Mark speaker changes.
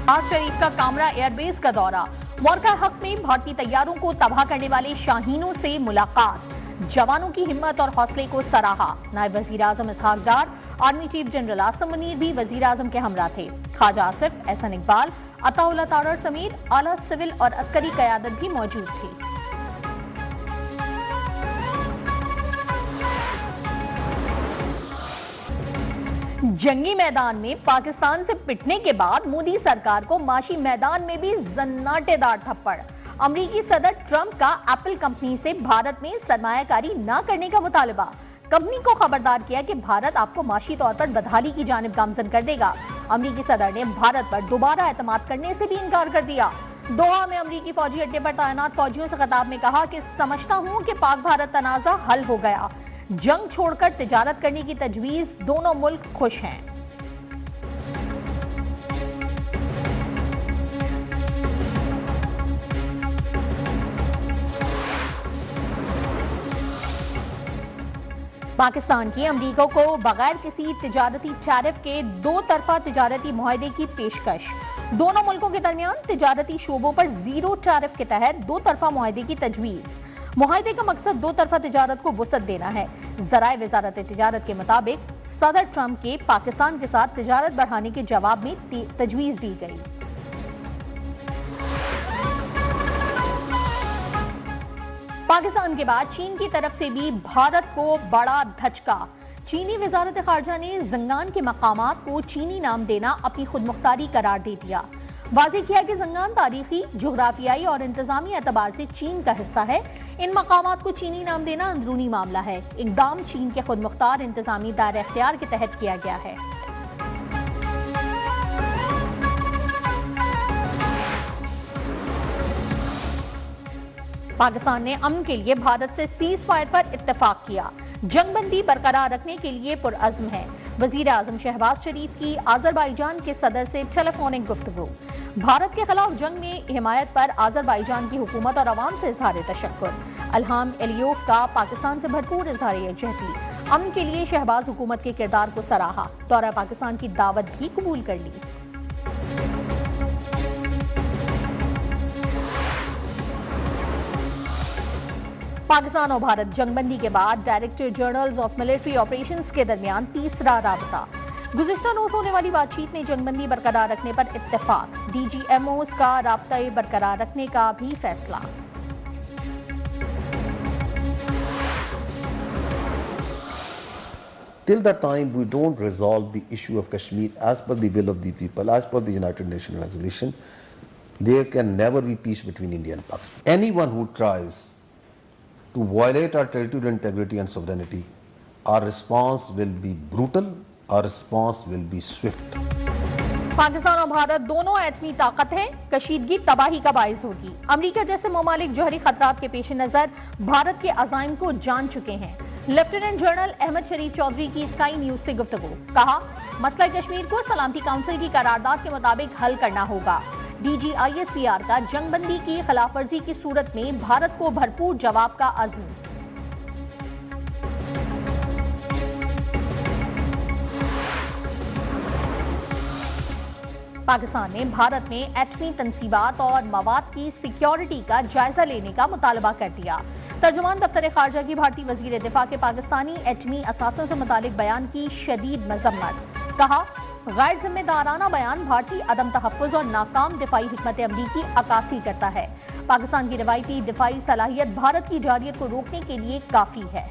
Speaker 1: नवाज शरीफ का कामरा एयरबेस का दौरा, मौका हक में भारतीय तैयारों को तबाह करने वाले शाहीनों से मुलाकात, जवानों की हिम्मत और हौसले को सराहा। नायब वजीर आजम Ishaq Dar, army chief general Asim Munir भी वजीर आजम के हमरा थे। ख्वाजा आसिफ, एहसन इकबाल, अताउल्लाह तारड़ समेत आला सिविल और अस्करी क़यादत भी मौजूद थी। जंगी मैदान में पाकिस्तान से पिटने के बाद मोदी सरकार को माशी मैदान में भी जन्नाटेदार थप्पड़। अमरीकी सदर ट्रंप का एप्पल कंपनी से भारत में सरमायाकारी न करने का मुतालबा। कंपनी को खबरदार किया कि भारत आपको माशी तौर पर बदहाली की जानिब गामजन कर देगा। अमरीकी सदर ने भारत पर दोबारा एतमाद करने से भी इनकार कर दिया। दोहा में अमरीकी फौजी अड्डे पर तैनात फौजियों से खिताब में कहा कि समझता हूं कि पाक भारत तनाज़ा हल हो गया, जंग छोड़कर तिजारत करने की तजवीज, दोनों मुल्क खुश हैं। पाकिस्तान की अमरीका को बगैर किसी तिजारती टैरिफ के दो तरफा तिजारती मुआहदे की पेशकश। दोनों मुल्कों के दरमियान तिजारती शोबों पर जीरो टैरिफ के तहत दो तरफा मुआहदे की तजवीज। मुआहदे का मकसद दो तरफा तिजारत को वुसअत देना है। ज़राए वज़ारत तिजारत के मुताबिक सदर ट्रंप के पाकिस्तान के साथ तिजारत बढ़ाने के जवाब में तजवीज दी गई। पाकिस्तान के बाद चीन की तरफ से भी भारत को बड़ा धचका। चीनी वज़ारत ख़ारजा ने ज़ंगान के मकामात को चीनी नाम देना अपनी खुद मुख्तारी करार दे दिया। वाज़ेह किया कि ज़ंगान तारीखी, जोग्राफियाई और इंतज़ामी एतबार से चीन का हिस्सा है। इन मकामात को चीनी नाम देना अंदरूनी मामला है। इक़दाम चीन के खुद मुख्तार इंतज़ामी दायरे इख्तियार के तहत किया गया है। पाकिस्तान ने अमन के लिए भारत से सीज फायर पर इत्तेफाक किया। जंगबंदी बरकरार रखने के लिए पुरअज़्म है। वजीर आजम शहबाज शरीफ की आज़रबाईजान के सदर से टेलीफोनिक गुफ्तगू। भारत के खिलाफ जंग में हिमायत पर आज़रबाईजान की हुकूमत और अवाम से इज़हार तशक्कुर। अल्हाम एलियोफ का पाकिस्तान से भरपूर इज़हार यकजहती। अमन के लिए शहबाज हुकूमत के किरदार को सराहा। दौरा पाकिस्तान की दावत भी कबूल कर ली। पाकिस्तान और भारत जंगबंदी के बाद director generals of military operations के दरमियान तीसरा राबता। गुज़िश्ता रोज़ होने वाली बातचीत में जंगबंदी बरकरार रखने पर इत्तेफाक। DGMOs का राबता बरकरार रखने का भी फैसला।
Speaker 2: Till the time we don't resolve the issue of Kashmir as per the will of the people, as per the United Nations resolution, there can never be peace between India and Pakistan. Anyone who tries to violate our territorial integrity and sovereignty, our response will be brutal, our response will be swift.
Speaker 1: Pakistan और भारत दोनों एटमी ताकत हैं, कशीदगी तबाही का बाइस होगी। America जैसे ममालिक जौहरी खतरात के पेश नजर भारत के अज़ाइम को जान चुके हैं। लेफ्टिनेंट जनरल अहमद शरीफ चौधरी की स्काई न्यूज से गुफ्तगू। कहा, मसला कश्मीर को सलामती काउंसिल की करारदाद के मुताबिक हल करना होगा। DGISPR का जंगबंदी की खिलाफवर्जी की सूरत में भारत को भरपूर जवाब का अज़्म। पाकिस्तान ने भारत में एटमी तनसीबात और मवाद की सिक्योरिटी का जायजा लेने का मुतालबा कर दिया। तर्जुमान दफ्तर खारजा की भारतीय वजीर दिफा के पाकिस्तानी एटमी असासों से मुतालिक बयान की शदीद मजम्मत। कहा, गैर जिम्मेदाराना बयान भारतीय अदम तहफ़्फ़ुज़ और नाकाम दिफाई हिकमत अमली की अक्कासी करता है। पाकिस्तान की रवायती दिफाई सलाहियत भारत की जारियत को रोकने के लिए काफ़ी है।